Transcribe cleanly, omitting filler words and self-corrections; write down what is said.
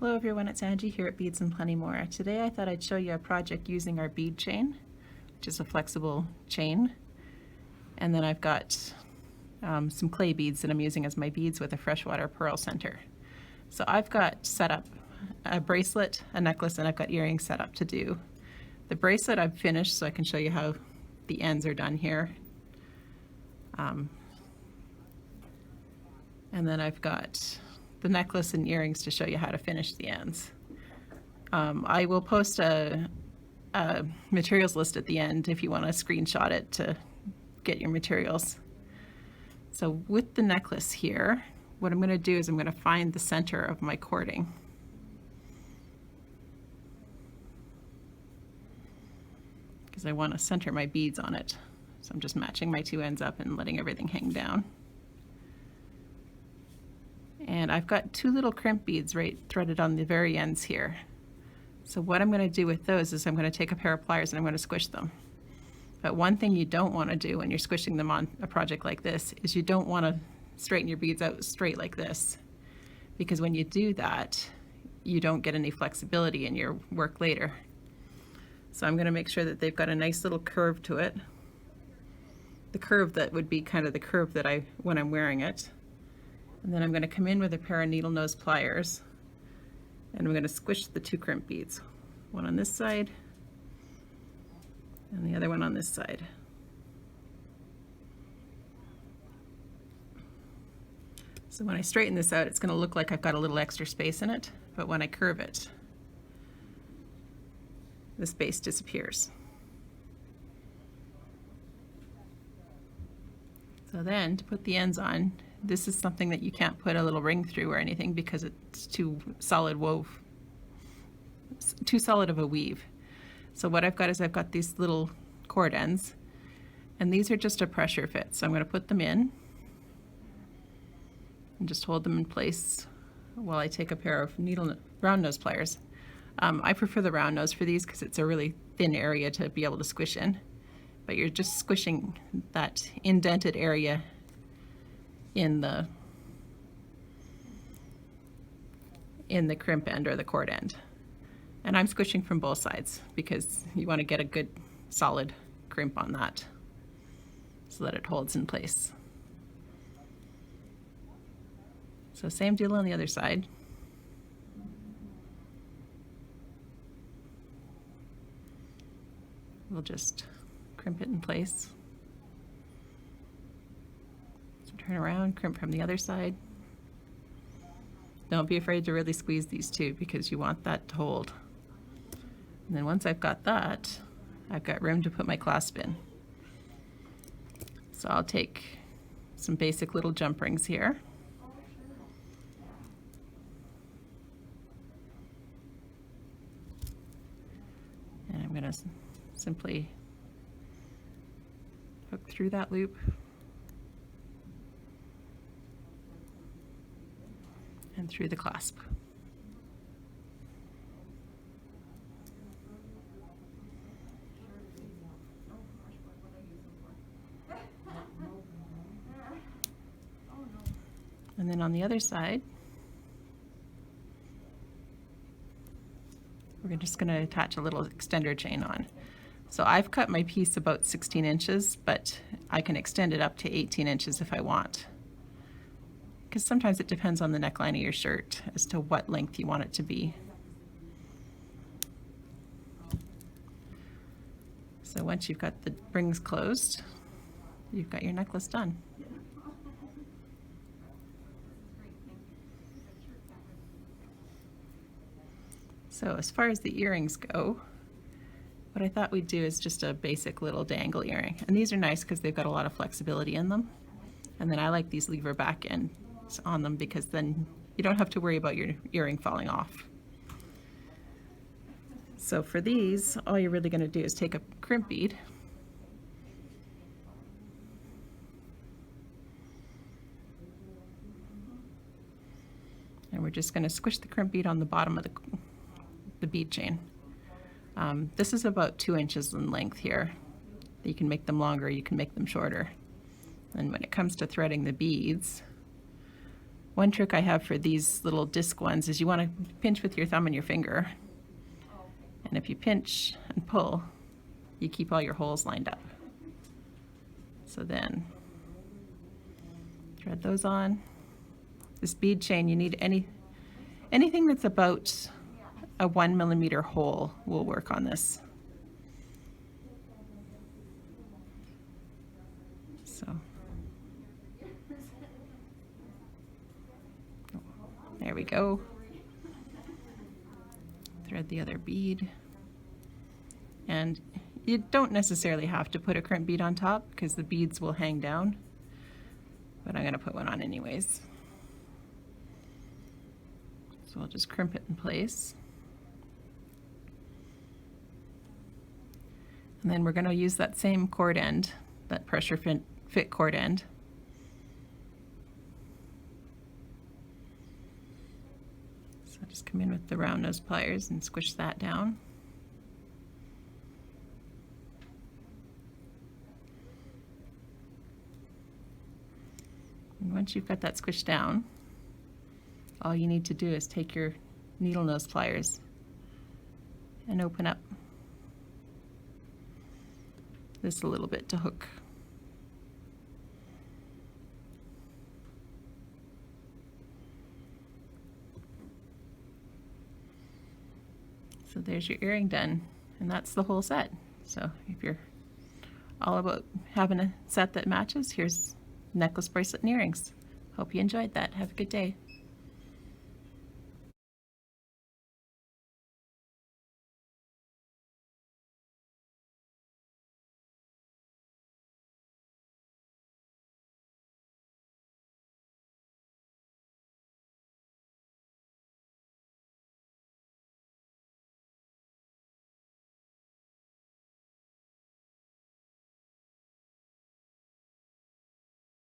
Hello everyone, it's Angie here at Beads and Plenty More. Today I thought I'd show you a project using our bead chain, which is a flexible chain. And then I've got some clay beads that I'm using as my beads with a freshwater pearl center. So I've got set up a bracelet, a necklace, and I've got earrings set up to do. The bracelet I've finished so I can show you how the ends are done here. And then I've got the necklace and earrings to show you how to finish the ends. I will post a materials list at the end if you want to screenshot it to get your materials. So with the necklace here, what I'm going to do is I'm going to find the center of my cording. Because I want to center my beads on it. So I'm just matching my two ends up and letting everything hang down. And I've got two little crimp beads right threaded on the very ends here. So what I'm going to do with those is I'm going to take a pair of pliers and I'm going to squish them. But one thing you don't want to do when you're squishing them on a project like this is you don't want to straighten your beads out straight like this. Because when you do that, you don't get any flexibility in your work later. So I'm going to make sure that they've got a nice little curve to it. The curve that would be kind of the curve that when I'm wearing it. And then I'm going to come in with a pair of needle nose pliers and I'm going to squish the two crimp beads. One on this side and the other one on this side. So when I straighten this out, it's going to look like I've got a little extra space in it, but when I curve it, the space disappears. So then to put the ends on, this is something that you can't put a little ring through or anything because it's too solid too solid of a weave. So what I've got is I've got these little cord ends and these are just a pressure fit. So I'm going to put them in and just hold them in place while I take a pair of round nose pliers. I prefer the round nose for these because it's a really thin area to be able to squish in, but you're just squishing that indented area in the crimp end or the cord end. And I'm squishing from both sides because you want to get a good solid crimp on that so that it holds in place. So same deal on the other side. We'll just crimp it in place. Turn around, crimp from the other side. Don't be afraid to really squeeze these two because you want that to hold. And then once I've got that, I've got room to put my clasp in. So I'll take some basic little jump rings here. And I'm going to simply hook through that loop and through the clasp. And then on the other side, we're just going to attach a little extender chain on. So I've cut my piece about 16 inches, but I can extend it up to 18 inches if I want. Because sometimes it depends on the neckline of your shirt as to what length you want it to be. So once you've got the rings closed, you've got your necklace done. So as far as the earrings go, what I thought we'd do is just a basic little dangle earring. And these are nice because they've got a lot of flexibility in them. And then I like these lever back ends on them because then you don't have to worry about your earring falling off. So for these, all you're really going to do is take a crimp bead and we're just going to squish the crimp bead on the bottom of the bead chain. This is about 2 inches in length here. You can make them longer, you can make them shorter. And when it comes to threading the beads, One trick I have for these little disc ones is you want to pinch with your thumb and your finger. And if you pinch and pull, you keep all your holes lined up. So then thread those on. This bead chain, you need anything that's about a 1 millimeter hole will work on this. So there we go. Thread the other bead. And you don't necessarily have to put a crimp bead on top because the beads will hang down, but I'm going to put one on anyways. So I'll just crimp it in place. And then we're going to use that same cord end, that pressure fit cord end. So just come in with the round nose pliers and squish that down. And once you've got that squished down, all you need to do is take your needle nose pliers and open up this a little bit to hook. So there's your earring done, and that's the whole set. So if you're all about having a set that matches, here's necklace, bracelet, and earrings. Hope you enjoyed that. Have a good day.